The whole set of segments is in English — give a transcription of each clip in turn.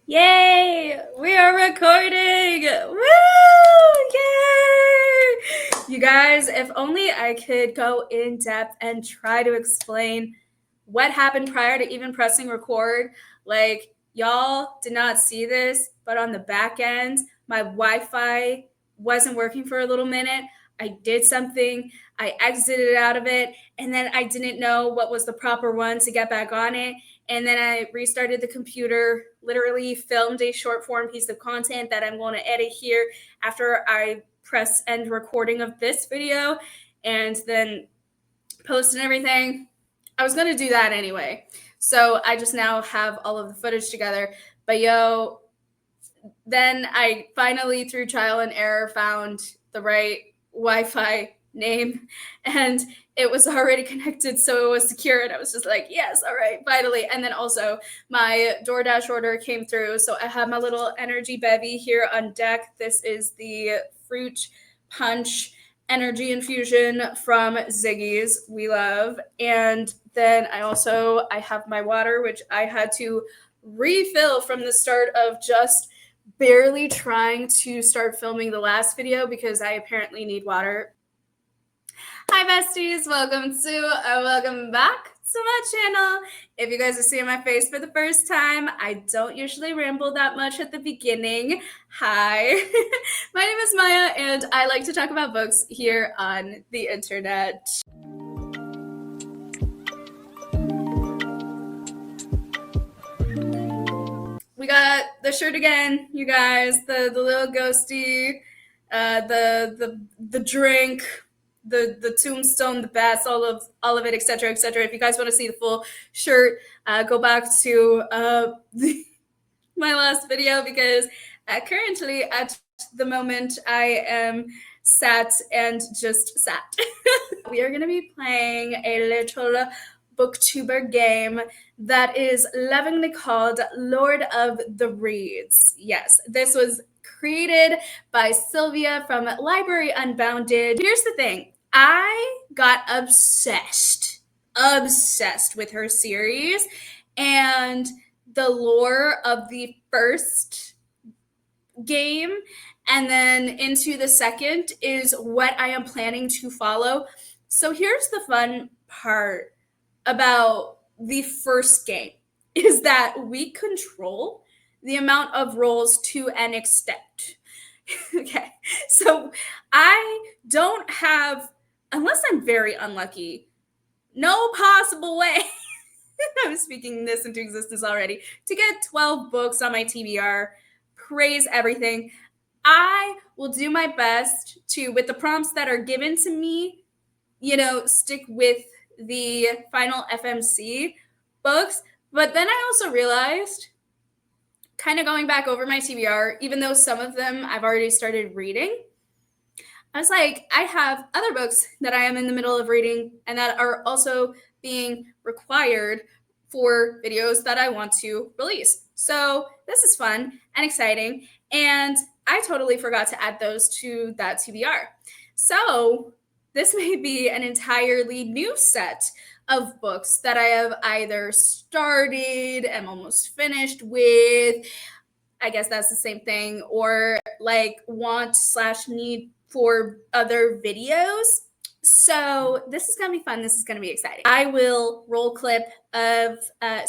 Yay! We are recording! Woo! Yay! You guys, if only I could go in depth and try to explain what happened prior to even pressing record. Like, y'all did not see this, but on the back end, my Wi-Fi wasn't working for a little minute. I did something, I exited out of it, and then I didn't know what was the proper one to get back on it. And then I restarted the computer, literally filmed a short form piece of content that I'm going to edit here after I press end recording of this video and then post and everything. I was going to do that anyway. So I just now have all of the footage together. But then I finally, through trial and error, found the right Wi-Fi name, and it was already connected, so it was secure, and I was just like, yes, all right, finally. And then also my DoorDash order came through, so I have my little energy bevy here on deck. This is the fruit punch energy infusion from Ziggy's, we love. And then I have my water, which I had to refill from the start of just barely trying to start filming the last video because I apparently need water. Hi besties, welcome back to my channel. If you guys are seeing my face for the first time, I don't usually ramble that much at the beginning. Hi, my name is Maya and I like to talk about books here on the internet. We got the shirt again, you guys, the little ghosty, the drink, the tombstone, the bats, all of it, etc., etc. If you guys want to see the full shirt, go back to my last video because currently at the moment I am sat and just sat. We are going to be playing a little booktuber game that is lovingly called Lord of the Reeds. Yes, this was created by Sylvia from Library Unbounded. Here's the thing. I got obsessed with her series, and the lore of the first game and then into the second is what I am planning to follow. So here's the fun part about the first game is that we control the amount of rolls to an extent. Okay, so I don't have, unless I'm very unlucky, no possible way, I'm speaking this into existence already, to get 12 books on my TBR. Praise everything. I will do my best to, with the prompts that are given to me, stick with the final FMC books. But then I also realized, kind of going back over my TBR, even though some of them I've already started reading, I was like, I have other books that I am in the middle of reading and that are also being required for videos that I want to release. So this is fun and exciting, and I totally forgot to add those to that TBR. So this may be an entirely new set of books that I have either started, am almost finished with, I guess that's the same thing, or like want/need for other videos. So this is going to be fun. This is going to be exciting. I will roll clip of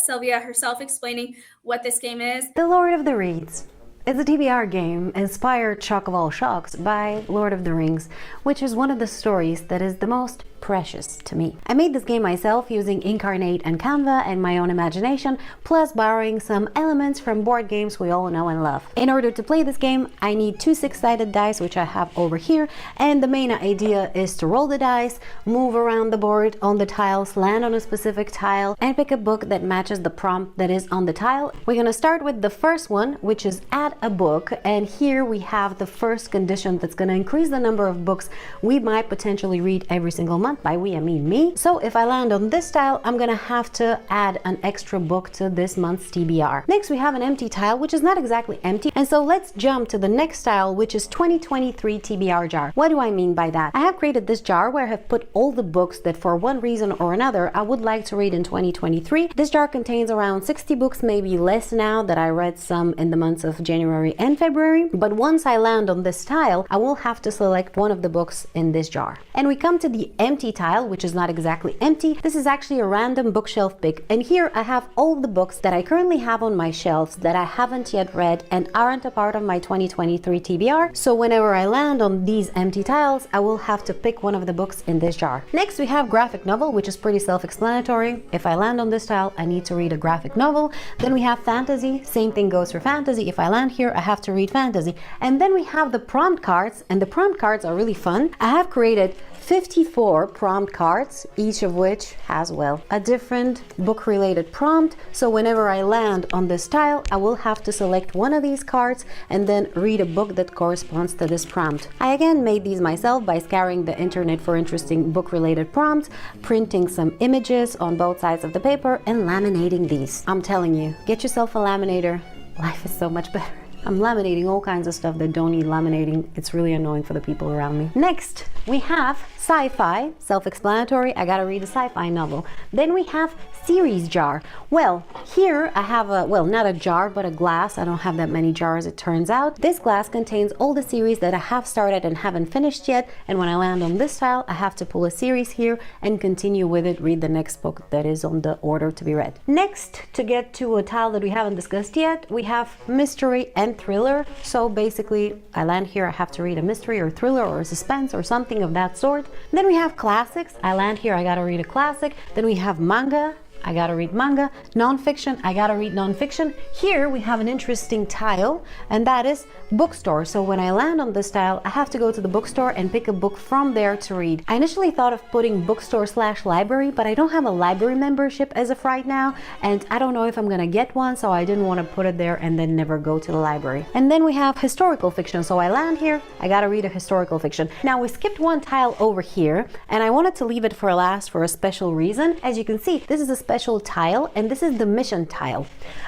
Sylvia herself explaining what this game is. The Lord of the Reeds. It's a TBR game inspired, shock of all shocks, by Lord of the Rings, which is one of the stories that is the most precious to me. I made this game myself using Incarnate and Canva and my own imagination, plus borrowing some elements from board games we all know and love. In order to play this game, I need two six-sided dice, which I have over here, and the main idea is to roll the dice, move around the board on the tiles, land on a specific tile, and pick a book that matches the prompt that is on the tile. We're gonna start with the first one, which is add a book, and here we have the first condition that's gonna increase the number of books we might potentially read every single month. month. By we, I mean me. So if I land on this tile, I'm gonna have to add an extra book to this month's TBR. Next, we have an empty tile, which is not exactly empty. And so let's jump to the next tile, which is 2023 TBR jar. What do I mean by that? I have created this jar where I have put all the books that for one reason or another I would like to read in 2023. This jar contains around 60 books, maybe less now that I read some in the months of January and February. But once I land on this tile, I will have to select one of the books in this jar. And we come to the empty tile, which is not exactly empty. This is actually a random bookshelf pick. And here I have all the books that I currently have on my shelves that I haven't yet read and aren't a part of my 2023 TBR. So whenever I land on these empty tiles, I will have to pick one of the books in this jar. Next, we have graphic novel, which is pretty self-explanatory. If I land on this tile, I need to read a graphic novel. Then we have fantasy. Same thing goes for fantasy. If I land here, I have to read fantasy. And then we have the prompt cards, and the prompt cards are really fun. I have created 54 prompt cards, each of which has, well, a different book-related prompt. So whenever I land on this tile, I will have to select one of these cards and then read a book that corresponds to this prompt. I again made these myself by scouring the internet for interesting book-related prompts, printing some images on both sides of the paper, and laminating these. I'm telling you, get yourself a laminator. Life is so much better. I'm laminating all kinds of stuff that don't need laminating. It's really annoying for the people around me. Next, we have sci-fi, self-explanatory. I gotta read a sci-fi novel. Then we have series jar. Well, here I have a, well, not a jar, but a glass. I don't have that many jars, it turns out. This glass contains all the series that I have started and haven't finished yet. And when I land on this tile, I have to pull a series here and continue with it, read the next book that is on the order to be read. Next, to get to a tile that we haven't discussed yet, we have mystery and thriller. So basically, I land here, I have to read a mystery or thriller or suspense or something of that sort. Then we have classics. I land here, I gotta read a classic. Then we have manga. I gotta read manga. Non-fiction, I gotta read non-fiction. Here we have an interesting tile, and that is bookstore. So when I land on this tile, I have to go to the bookstore and pick a book from there to read. I initially thought of putting bookstore/library, but I don't have a library membership as of right now, and I don't know if I'm gonna get one, so I didn't want to put it there and then never go to the library. And then we have historical fiction. So I land here, I gotta read a historical fiction. Now we skipped one tile over here, and I wanted to leave it for last for a special reason. As you can see, this is a special tile, and this is the mission tile.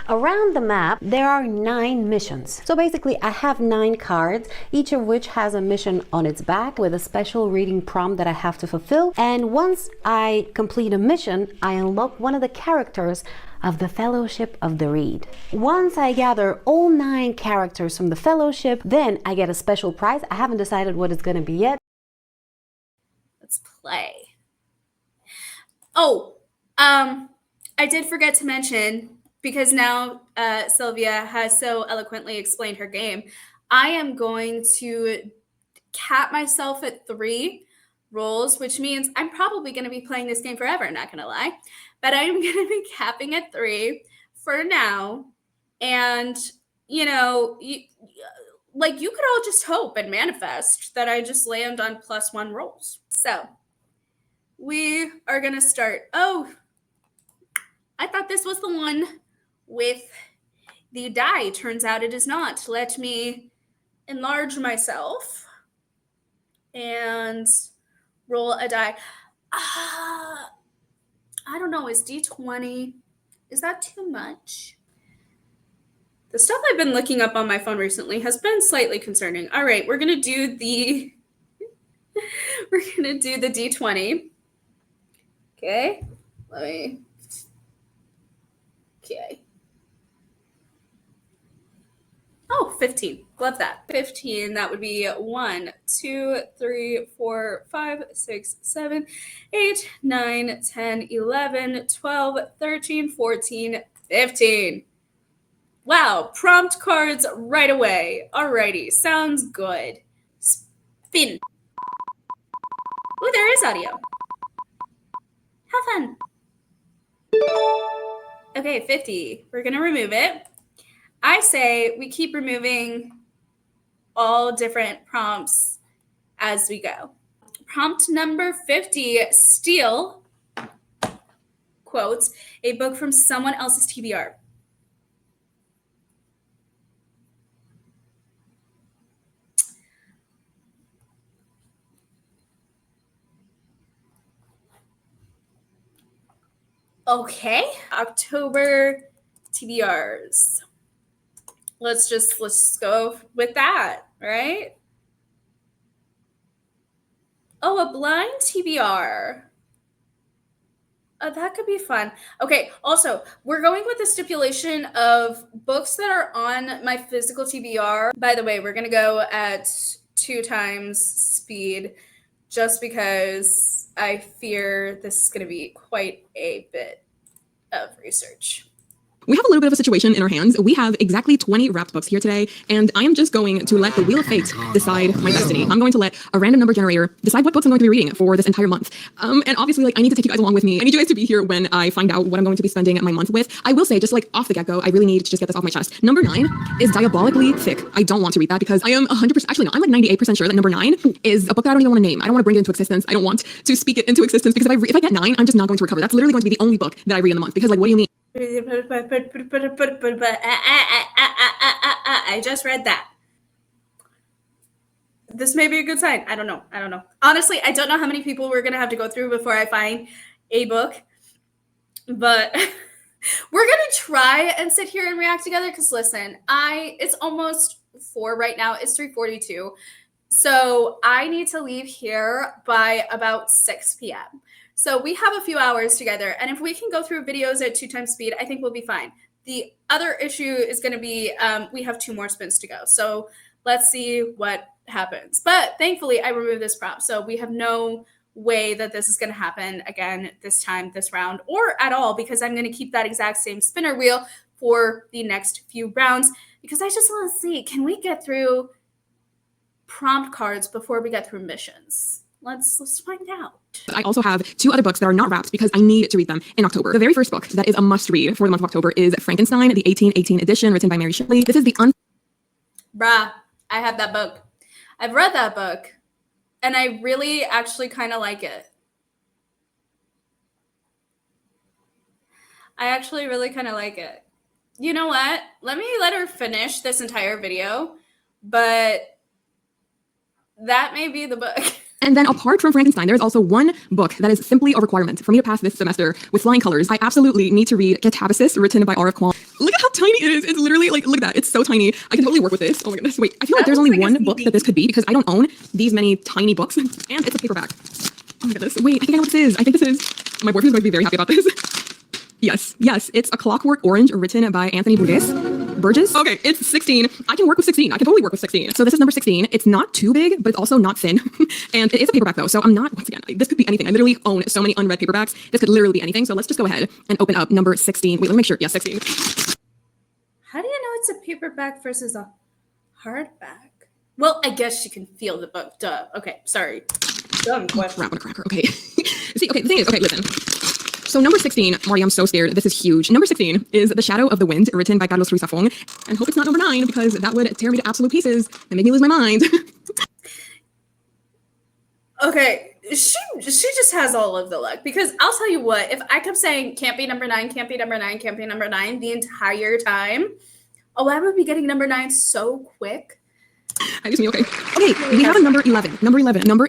Around the map, there are 9 missions. So basically, I have 9 cards, each of which has a mission on its back with a special reading prompt that I have to fulfill. And once I complete a mission, I unlock one of the characters of the Fellowship of the Reed. Once I gather all 9 characters from the Fellowship, then I get a special prize. I haven't decided what it's gonna be yet. Let's play. Oh, I did forget to mention, because now Sylvia has so eloquently explained her game, I am going to cap myself at 3 rolls, which means I'm probably going to be playing this game forever, not going to lie. But I'm going to be capping at 3 for now. And, you know, you could all just hope and manifest that I just land on +1 rolls. So we are going to start. Oh, I thought this was the one with the die. Turns out it is not. Let me enlarge myself and roll a die. I don't know. Is D20, is that too much? The stuff I've been looking up on my phone recently has been slightly concerning. All right, we're going to do the D20. Okay. Okay. Oh, 15. Love that. 15. That would be 1, 2, 3, 4, 5, 6, 7, 8, 9, 10, 11, 12, 13, 14, 15. Wow. Prompt cards right away. Alrighty. Sounds good. Spin. Oh, there is audio. Have fun. Okay, 50. We're going to remove it. I say we keep removing all different prompts as we go. Prompt number 50, steal, quotes, a book from someone else's TBR. Okay, October TBRs. Let's go with that, right? Oh, a blind TBR. That could be fun. Okay, also, we're going with the stipulation of books that are on my physical TBR. By the way, we're going to go at 2 times speed just because I fear this is going to be quite a bit of research. We have a little bit of a situation in our hands. We have exactly 20 wrapped books here today, and I am just going to let the Wheel of Fate decide my destiny. I'm going to let a random number generator decide what books I'm going to be reading for this entire month. And obviously, like, I need to take you guys along with me. I need you guys to be here when I find out what I'm going to be spending my month with. I will say, just like off the get-go, I really need to just get this off my chest. Number 9 is diabolically thick. I don't want to read that because I am 100%, actually no, I'm like 98% sure that number 9 is a book that I don't even want to name. I don't want to bring it into existence. I don't want to speak it into existence because if I get 9, I'm just not going to recover. That's literally going to be the only book that I read in the month because, like, what do you mean? I just read that. This may be a good sign. I don't know. Honestly, I don't know how many people we're going to have to go through before I find a book. But we're going to try and sit here and react together because, listen, it's almost 4 right now. It's 3:42. So I need to leave here by about 6 p.m. So we have a few hours together, and if we can go through videos at 2 times speed, I think we'll be fine. The other issue is going to be we have 2 more spins to go. So let's see what happens. But thankfully, I removed this prop, so we have no way that this is going to happen again this time, this round, or at all, because I'm going to keep that exact same spinner wheel for the next few rounds, because I just want to see, can we get through prompt cards before we get through missions? Let's find out. I also have 2 other books that are not wrapped because I need to read them in October. The very first book that is a must read for the month of October is Frankenstein, the 1818 edition, written by Mary Shelley. This is the Bruh, I have that book. I've read that book, and I really actually kind of like it. I actually really kind of like it. You know what? Let her finish this entire video, but that may be the book. And then apart from Frankenstein, there's also one book that is simply a requirement for me to pass this semester with flying colors. I absolutely need to read Catabasis, written by R.F. Kuang. Look at how tiny it is. It's literally, like, look at that. It's so tiny. I can totally work with this. Oh my goodness. Wait, I feel like there's only one book that this could be because I don't own these many tiny books, and it's a paperback. Oh my goodness. Wait, I think I know what this is. I think this is, my boyfriend's going to be very happy about this. Yes, it's A Clockwork Orange, written by Anthony Burgess. Okay, it's 16. I can work with 16. I can totally work with 16. So this is number 16. It's not too big, but it's also not thin. And it is a paperback though, so I'm not, once again, this could be anything. I literally own so many unread paperbacks. This could literally be anything. So let's just go ahead and open up number 16. Wait, let me make sure. Yeah, 16. How do you know it's a paperback versus a hardback? Well, I guess you can feel the book. Duh. Okay, sorry. Dumb question. Crap, what a cracker. Okay. See, okay, the thing is, okay, listen. So number 16, Marty, I'm so scared. This is huge. Number 16 is The Shadow of the Wind, written by Carlos Ruiz Zafón. And hope it's not number 9 because that would tear me to absolute pieces and make me lose my mind. Okay, she just has all of the luck, because I'll tell you what, if I kept saying can't be number 9, can't be number 9, can't be number 9 the entire time, I would be getting number 9 so quick. I just mean, okay, we have a number 11. Number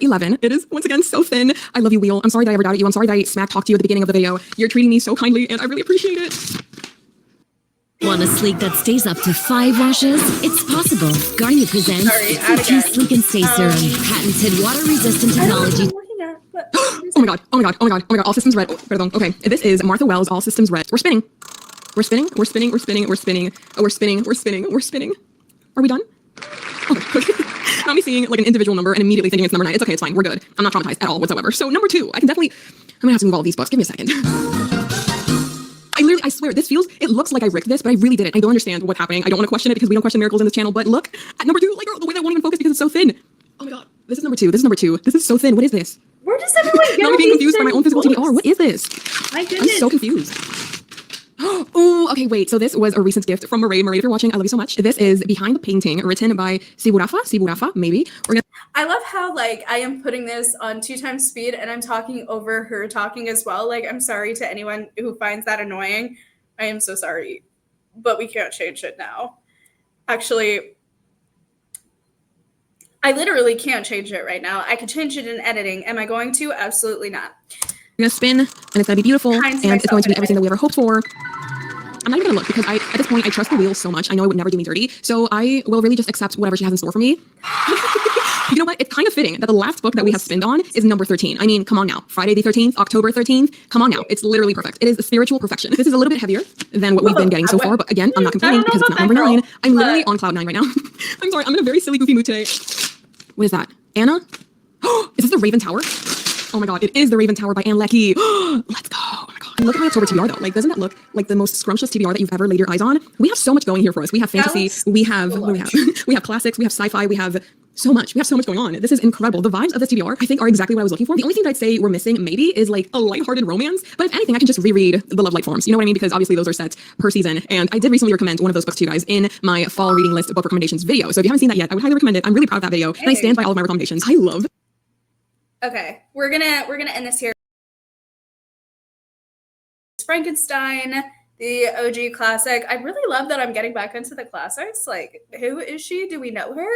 11. It is, once again, so thin. I love you, Wheel. I'm sorry that I ever doubted you. I'm sorry that I smack talked to you at the beginning of the video. You're treating me so kindly, and I really appreciate it. Want a sleek that stays up to 5 washes? It's possible. Garnier presents Silky Sleek and Stay Serum. Patented water-resistant technology. Oh my god. All systems red. Perdón. Okay, this is Martha Wells, All Systems Red. We're spinning. Oh, we're spinning. Are we done? Okay. Not me seeing like an individual number and immediately thinking it's number 9. It's okay, it's fine. We're good. I'm not traumatized at all whatsoever. So number 2, I'm gonna have to move all of these books. Give me a second. I swear, it looks like I rigged this, but I really didn't. I don't understand what's happening. I don't want to question it because we don't question miracles in this channel, but look at number 2, like, the way that won't even focus because it's so thin. Oh my god. This is number 2. This is so thin. What is this? Where does everyone get Now I'm being confused by my own physical TBR. What is this? My goodness. I'm so confused. Oh, okay, wait. So this was a recent gift from Marie. Marie, if you're watching, I love you so much. This is Behind the Painting, written by Siburafa, maybe. I love how, like, I am putting this on 2 times speed and I'm talking over her talking as well. Like, I'm sorry to anyone who finds that annoying. I am so sorry, but we can't change it now. Actually, I literally can't change it right now. I could change it in editing. Am I going to? Absolutely not. gonna spin, and it's gonna be beautiful, and it's going to be everything that we ever hoped for. I'm not even gonna look because at this point, I trust the wheel so much. I know it would never do me dirty. So I will really just accept whatever she has in store for me. You know what? It's kind of fitting that the last book that we have spinned on is number 13. I mean, come on now. Friday the 13th, October 13th. Come on now. It's literally perfect. It is a spiritual perfection. This is a little bit heavier than what we've been getting so far. But again, I'm not complaining because it's not number 9. I'm literally on cloud 9 right now. I'm sorry. I'm in a very silly, goofy mood today. What is that? Anna? Is this the Raven Tower? Oh my god, it is the Raven Tower by Ann Leckie. Let's go. Oh my god. And look at my October TBR though. Like, doesn't that look like the most scrumptious TBR that you've ever laid your eyes on? We have so much going here for us. We have fantasy, we have we have classics, we have sci-fi, we have so much. We have so much going on. This is incredible. The vibes of this TBR, I think, are exactly what I was looking for. The only thing that I'd say we're missing maybe is like a lighthearted romance. But if anything, I can just reread the Love Light forms. You know what I mean? Because obviously those are set per season. And I did recently recommend one of those books to you guys in my fall reading list book recommendations video. So if you haven't seen that yet, I would highly recommend it. I'm really proud of that video. And I stand by all of my recommendations. I love. Okay, we're gonna end this here. Frankenstein, the OG classic. I really love that I'm getting back into the classics. Like, who is she? Do we know her?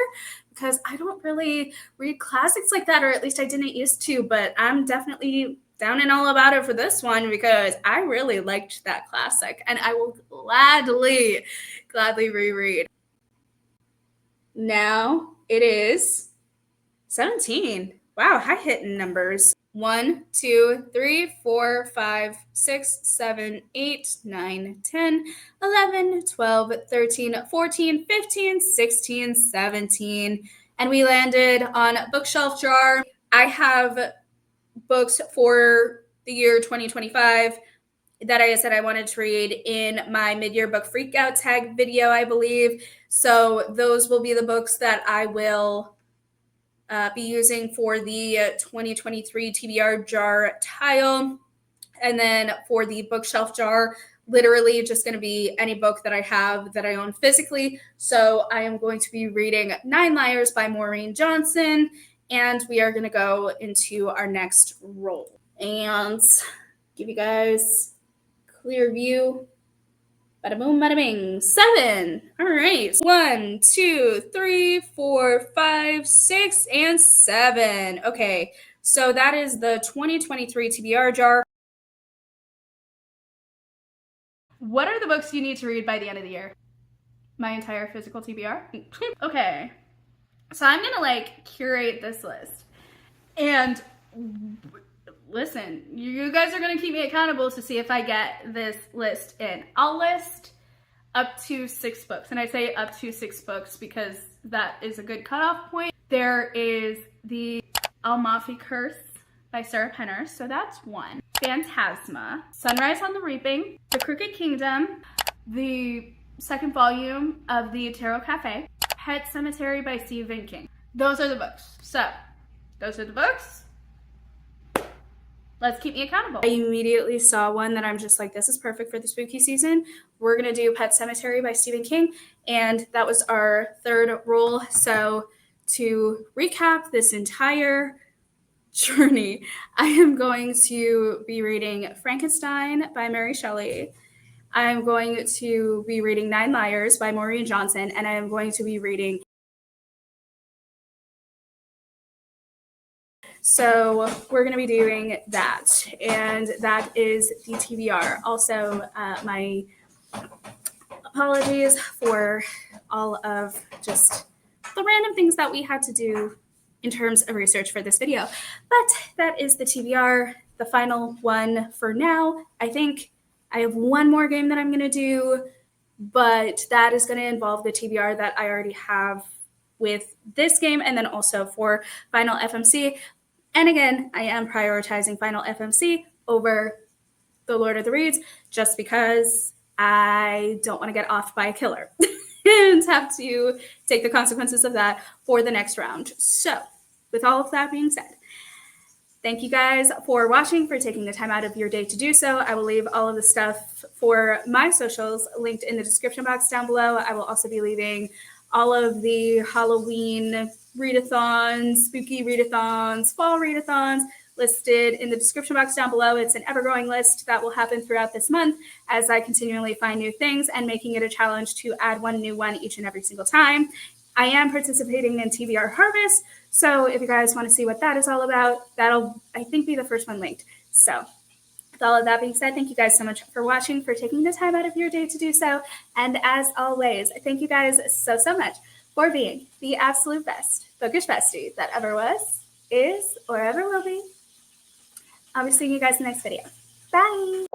Because I don't really read classics like that, or at least I didn't used to, but I'm definitely down and all about it for this one because I really liked that classic and I will gladly reread. Now it is 17. Wow, high hitting numbers. 1, 2, 3, 4, 5, 6, 7, 8, 9, 10, 11, 12, 13, 14, 15, 16, 17. And we landed on Bookshelf Jar. I have books for the year 2025 that I said I wanted to read in my mid-year book freakout tag video, I believe. So those will be the books that I will be using for the 2023 TBR jar tile. And then for the bookshelf jar, literally just going to be any book that I have that I own physically. So I am going to be reading 9 Liars by Maureen Johnson. And we are going to go into our next roll and give you guys clear view. Bada boom, bada bing. 7. All right. 1, 2, 3, 4, 5, 6, and 7. Okay. So that is the 2023 TBR jar. What are the books you need to read by the end of the year? My entire physical TBR? Okay. So I'm going to curate this list. And listen, you guys are going to keep me accountable to see if I get this list in. I'll list up to 6 books. And I say up to 6 books because that is a good cutoff point. There is the Almafi Curse by Sarah Penner. So that's 1. Phantasma, Sunrise on the Reaping, The Crooked Kingdom, the 2nd volume of the Tarot Cafe, Pet Cemetery by Stephen King. Those are the books. So those are the books. Let's keep me accountable. I immediately saw one that I'm just like, this is perfect for the spooky season. We're going to do Pet Cemetery by Stephen King. And that was our 3rd roll. So to recap this entire journey, I am going to be reading Frankenstein by Mary Shelley. I'm going to be reading 9 Liars by Maureen Johnson. And I am going to be reading. So we're going to be doing that, and that is the TBR. Also, my apologies for all of just the random things that we had to do in terms of research for this video. But that is the TBR, the final one for now. I think I have one more game that I'm going to do, but that is going to involve the TBR that I already have with this game, and then also for Final FMC. And again, I am prioritizing Final FMC over the Lord of the Reeds just because I don't want to get offed by a killer and have to take the consequences of that for the next round. So with all of that being said, thank you guys for watching, for taking the time out of your day to do so. I will leave all of the stuff for my socials linked in the description box down below. I will also be leaving all of the Halloween readathons, spooky readathons, fall readathons listed in the description box down below. It's an ever-growing list that will happen throughout this month as I continually find new things and making it a challenge to add one new one each and every single time. I am participating in TBR Harvest, so if you guys want to see what that is all about, that'll, I think, be the first one linked. So With all of that being said, thank you guys so much for watching, for taking the time out of your day to do so. And as always, thank you guys so, so much for being the absolute best bookish bestie that ever was, is, or ever will be. I'll be seeing you guys in the next video. Bye!